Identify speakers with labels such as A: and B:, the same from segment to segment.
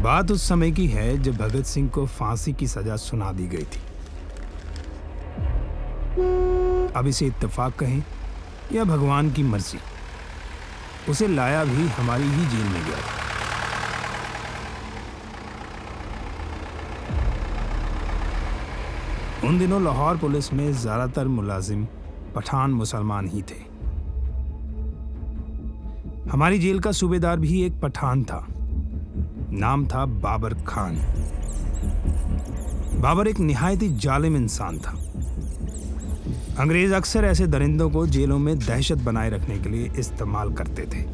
A: बात उस समय की है जब भगत सिंह को फांसी की सजा सुना दी गई थी। अब इसे इत्तेफाक कहें या भगवान की मर्जी, उसे लाया भी हमारी ही जेल में गया था। उन दिनों लाहौर पुलिस में ज्यादातर मुलाजिम पठान मुसलमान ही थे। हमारी जेल का सूबेदार भी एक पठान था। नाम था बाबर खान। बाबर एक निहायत ही जालिम इंसान था। अंग्रेज अक्सर ऐसे दरिंदों को जेलों में दहशत बनाए रखने के लिए इस्तेमाल करते थे।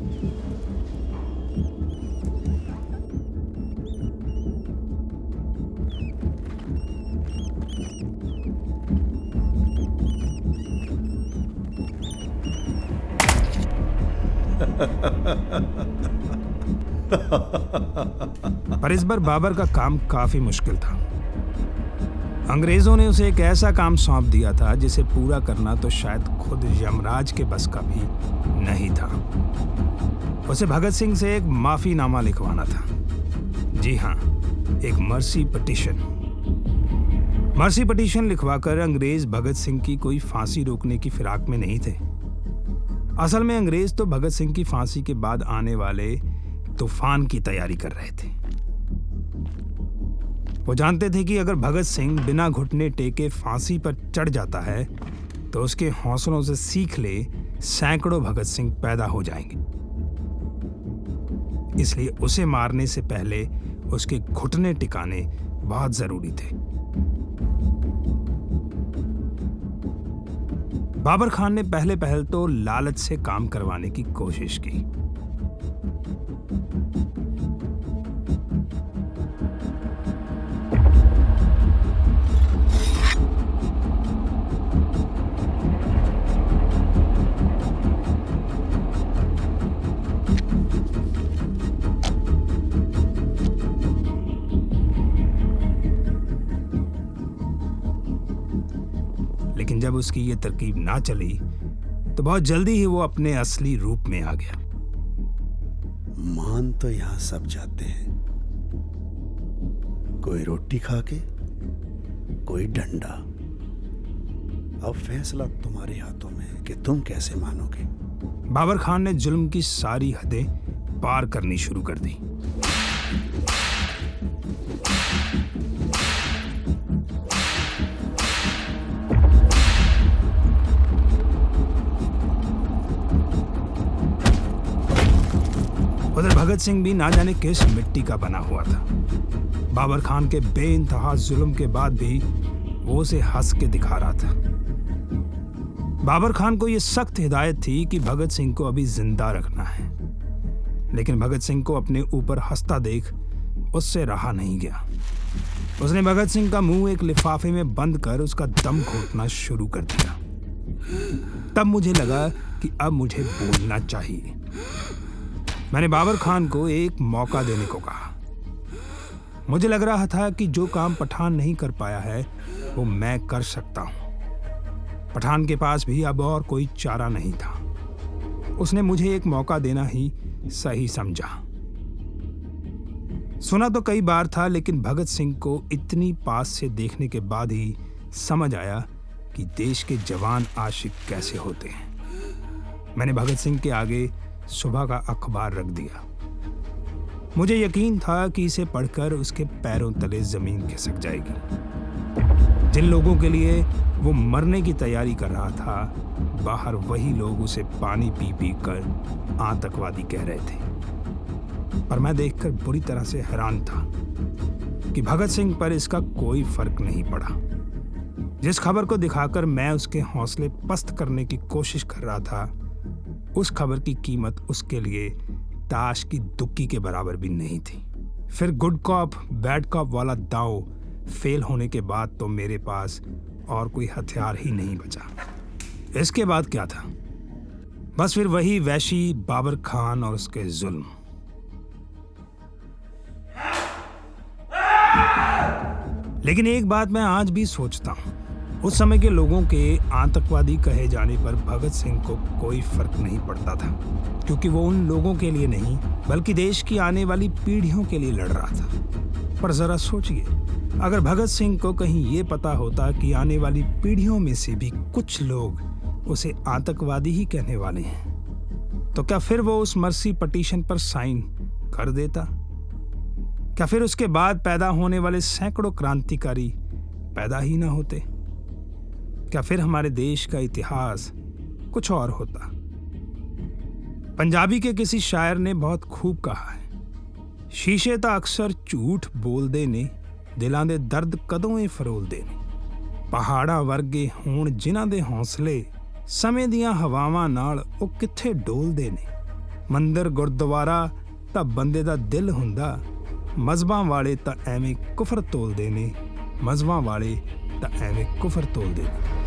A: पर इस बार बाबर का काम काफी मुश्किल था। अंग्रेजों ने उसे एक ऐसा काम सौंप दिया था जिसे पूरा करना तो शायद खुद यमराज के बस का भी नहीं था। उसे भगत सिंह से एक माफीनामा लिखवाना था। जी हाँ, एक मर्सी पिटीशन। मर्सी पिटीशन लिखवाकर अंग्रेज भगत सिंह की कोई फांसी रोकने की फिराक में नहीं थे। असल में अंग्रेज तो भगत सिंह की फांसी के बाद आने वाले तूफान की तैयारी कर रहे थे। वो जानते थे कि अगर भगत सिंह बिना घुटने टेके फांसी पर चढ़ जाता है तो उसके हौसलों से सीख ले सैकड़ों भगत सिंह पैदा हो जाएंगे। इसलिए उसे मारने से पहले उसके घुटने टिकाने बहुत जरूरी थे। बाबर खान ने पहले पहल तो लालच से काम करवाने की कोशिश की। लेकिन जब उसकी ये तरकीब ना चली तो बहुत जल्दी ही वो अपने असली रूप में आ गया।
B: मान तो यहां सब जाते हैं, कोई रोटी खा के, कोई डंडा। अब फैसला तुम्हारे हाथों में है कि तुम कैसे मानोगे।
A: बाबर खान ने जुल्म की सारी हदें पार करनी शुरू कर दी। उधर भगत सिंह भी ना जाने किस मिट्टी का बना हुआ था। बाबर खान के बेइंतहा जुल्म के बाद भी वो उसे हंस के दिखा रहा था। बाबर खान को यह सख्त हिदायत थी कि भगत सिंह को अभी जिंदा रखना है, लेकिन भगत सिंह को अपने ऊपर हंसता देख उससे रहा नहीं गया। उसने भगत सिंह का मुंह एक लिफाफे में बंद कर उसका दम घोटना शुरू कर दिया। तब मुझे लगा कि अब मुझे बोलना चाहिए। मैंने बाबर खान को एक मौका देने को कहा। मुझे लग रहा था कि जो काम पठान नहीं कर पाया है वो मैं कर सकता हूं। पठान के पास भी अब और कोई चारा नहीं था। उसने मुझे एक मौका देना ही सही समझा। सुना तो कई बार था, लेकिन भगत सिंह को इतनी पास से देखने के बाद ही समझ आया कि देश के जवान आशिक कैसे होते हैं। मैंने भगत सिंह के आगे सुबह का अखबार रख दिया। मुझे यकीन था कि इसे पढ़कर उसके पैरों तले जमीन खिसक जाएगी। जिन लोगों के लिए वो मरने की तैयारी कर रहा था, बाहर वही लोग उसे पानी पी पी कर आतंकवादी कह रहे थे। पर मैं देखकर बुरी तरह से हैरान था कि भगत सिंह पर इसका कोई फर्क नहीं पड़ा। जिस खबर को दिखाकर मैं उसके हौसले पस्त करने की कोशिश कर रहा था, उस खबर की कीमत उसके लिए ताश की दुक्की के बराबर भी नहीं थी। फिर गुड कॉप बैड कॉप वाला दांव फेल होने के बाद तो मेरे पास और कोई हथियार ही नहीं बचा। इसके बाद क्या था? बस फिर वही वैशी बाबर खान और उसके जुल्म। लेकिन एक बात मैं आज भी सोचता हूं, उस समय के लोगों के आतंकवादी कहे जाने पर भगत सिंह को कोई फर्क नहीं पड़ता था, क्योंकि वो उन लोगों के लिए नहीं बल्कि देश की आने वाली पीढ़ियों के लिए लड़ रहा था। पर जरा सोचिए, अगर भगत सिंह को कहीं ये पता होता कि आने वाली पीढ़ियों में से भी कुछ लोग उसे आतंकवादी ही कहने वाले हैं, तो क्या फिर वो उस मर्सी पटिशन पर साइन कर देता? क्या फिर उसके बाद पैदा होने वाले सैकड़ों क्रांतिकारी पैदा ही ना होते? क्या फिर हमारे देश का इतिहास कुछ और होता? पंजाबी के किसी शायर ने बहुत खूब कहा है, शीशे ता अक्सर झूठ बोलदे ने, दिलां दे दर्द कदों ए फरोलदे ने। पहाड़ा वर्गे होण जिन्हां दे हौसले, समय दियां हवावां नाल ओ कित्थे डोलदे ने। मंदिर गुरद्वारा तां बंदे दा दिल हुंदा, मजहबां वाले तां एवें कुफर तोलदे ने, मजहबां वाले तां एवें कुफर तोलदे ने।